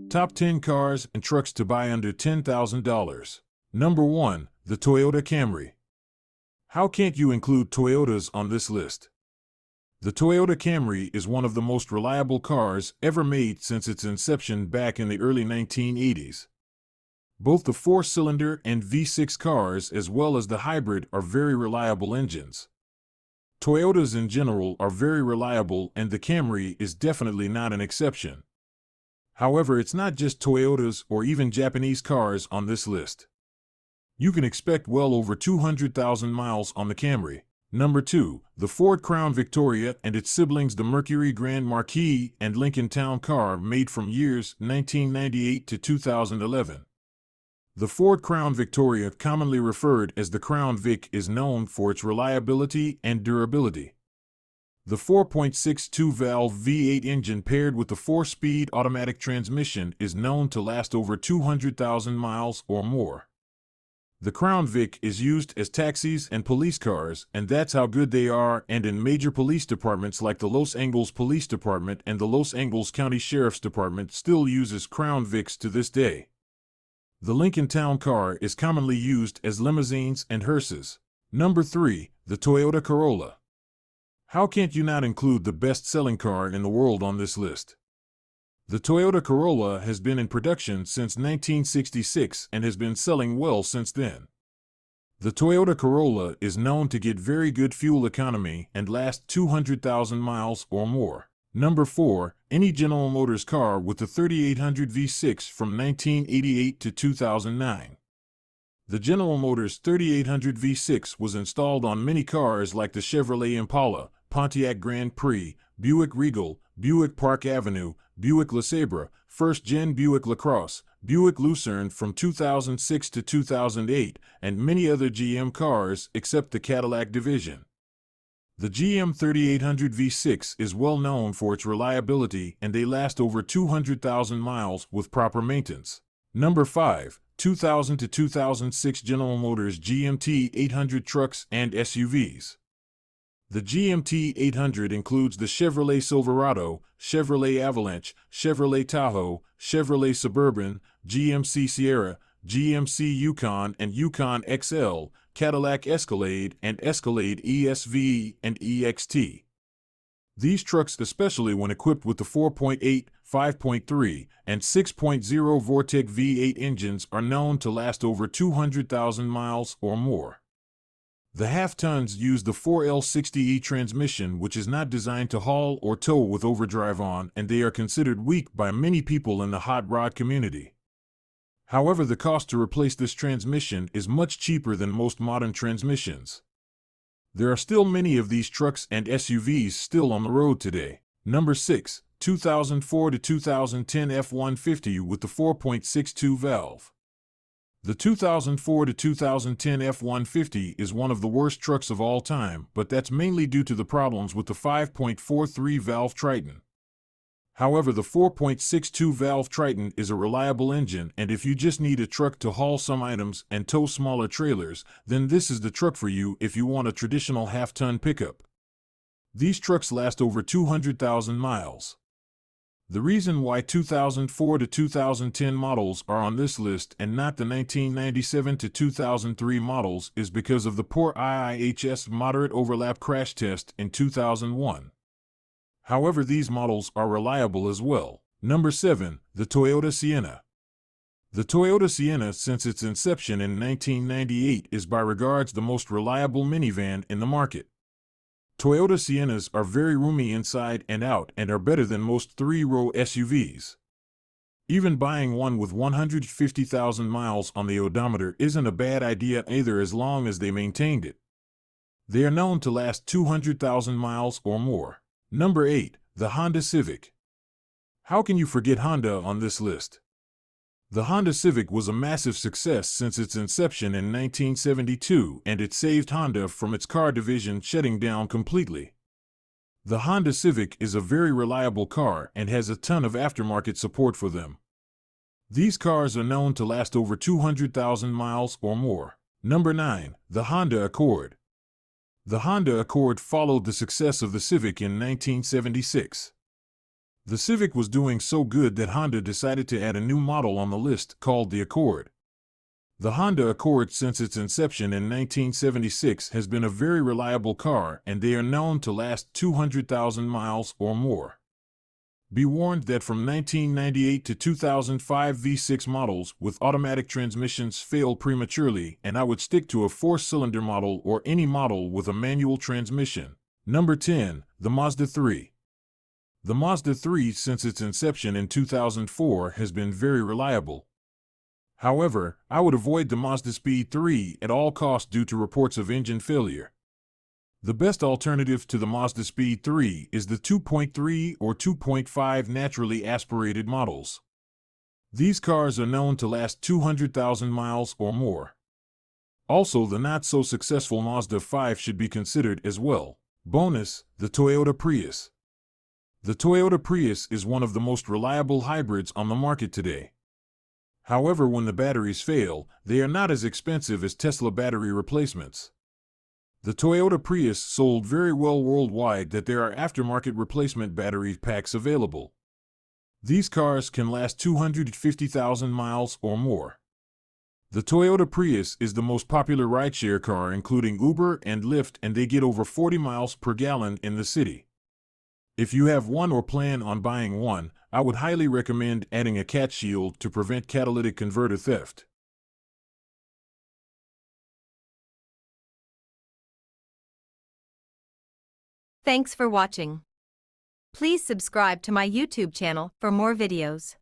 Top 10 cars and trucks to buy under $10,000. Number 1. The Toyota Camry. How can't you include Toyotas on this list? The Toyota Camry is one of the most reliable cars ever made since its inception back in the early 1980s. Both the four-cylinder and V6 cars as well as the hybrid are very reliable engines. Toyotas in general are very reliable, and the Camry is definitely not an exception. However, it's not just Toyotas or even Japanese cars on this list. You can expect well over 200,000 miles on the Camry. Number 2. The Ford Crown Victoria and its siblings, the Mercury Grand Marquis and Lincoln Town Car, made from years 1998 to 2011. The Ford Crown Victoria, commonly referred as the Crown Vic, is known for its reliability and durability. The 4.62-valve V8 engine paired with the 4-speed automatic transmission is known to last over 200,000 miles or more. The Crown Vic is used as taxis and police cars, and that's how good they are, and in major police departments like the Los Angeles Police Department and the Los Angeles County Sheriff's Department still uses Crown Vics to this day. The Lincoln Town Car is commonly used as limousines and hearses. Number 3. The Toyota Corolla. How can't you not include the best-selling car in the world on this list? The Toyota Corolla has been in production since 1966 and has been selling well since then. The Toyota Corolla is known to get very good fuel economy and last 200,000 miles or more. Number 4. Any General Motors car with the 3800 V6 from 1988 to 2009. The General Motors 3800 V6 was installed on many cars like the Chevrolet Impala, Pontiac Grand Prix, Buick Regal, Buick Park Avenue, Buick LeSabre, first-gen Buick LaCrosse, Buick Lucerne from 2006 to 2008, and many other GM cars except the Cadillac division. The GM 3800 V6 is well known for its reliability, and they last over 200,000 miles with proper maintenance. Number 5. 2000 to 2006 General Motors GMT 800 trucks and SUVs. The GMT 800 includes the Chevrolet Silverado, Chevrolet Avalanche, Chevrolet Tahoe, Chevrolet Suburban, GMC Sierra, GMC Yukon and Yukon XL, Cadillac Escalade and Escalade ESV and EXT. These trucks, especially when equipped with the 4.8, 5.3, and 6.0 Vortec V8 engines, are known to last over 200,000 miles or more. The half-tons use the 4L60E transmission, which is not designed to haul or tow with overdrive on, and they are considered weak by many people in the hot rod community. However, the cost to replace this transmission is much cheaper than most modern transmissions. There are still many of these trucks and SUVs still on the road today. Number 6. 2004 to 2010 F-150 with the 4.62 valve. The 2004 to 2010 F-150 is one of the worst trucks of all time, but that's mainly due to the problems with the 5.43 valve Triton. However, the 4.62 valve Triton is a reliable engine, and if you just need a truck to haul some items and tow smaller trailers, then this is the truck for you if you want a traditional half-ton pickup. These trucks last over 200,000 miles. The reason why 2004 to 2010 models are on this list and not the 1997 to 2003 models is because of the poor IIHS moderate overlap crash test in 2001. However, these models are reliable as well. Number 7. The Toyota Sienna. The Toyota Sienna, since its inception in 1998, is by regards the most reliable minivan in the market. Toyota Siennas are very roomy inside and out and are better than most three-row SUVs. Even buying one with 150,000 miles on the odometer isn't a bad idea either, as long as they maintained it. They are known to last 200,000 miles or more. Number 8. The Honda Civic. How can you forget Honda on this list? The Honda Civic was a massive success since its inception in 1972, and it saved Honda from its car division shutting down completely. The Honda Civic is a very reliable car and has a ton of aftermarket support for them. These cars are known to last over 200,000 miles or more. Number 9. The Honda Accord. The Honda Accord followed the success of the Civic in 1976. The Civic was doing so good that Honda decided to add a new model on the list called the Accord. The Honda Accord since its inception in 1976 has been a very reliable car, and they are known to last 200,000 miles or more. Be warned that from 1998 to 2005 V6 models with automatic transmissions fail prematurely, and I would stick to a 4-cylinder model or any model with a manual transmission. Number 10. The Mazda 3. The Mazda 3 since its inception in 2004 has been very reliable. However, I would avoid the Mazda Speed 3 at all costs due to reports of engine failure. The best alternative to the Mazda Speed 3 is the 2.3 or 2.5 naturally aspirated models. These cars are known to last 200,000 miles or more. Also, the not-so-successful Mazda 5 should be considered as well. Bonus, the Toyota Prius. The Toyota Prius is one of the most reliable hybrids on the market today. However, when the batteries fail, they are not as expensive as Tesla battery replacements. The Toyota Prius sold very well worldwide that there are aftermarket replacement battery packs available. These cars can last 250,000 miles or more. The Toyota Prius is the most popular rideshare car including Uber and Lyft, and they get over 40 miles per gallon in the city. If you have one or plan on buying one, I would highly recommend adding a cat shield to prevent catalytic converter theft. Thanks for watching. Please subscribe to my YouTube channel for more videos.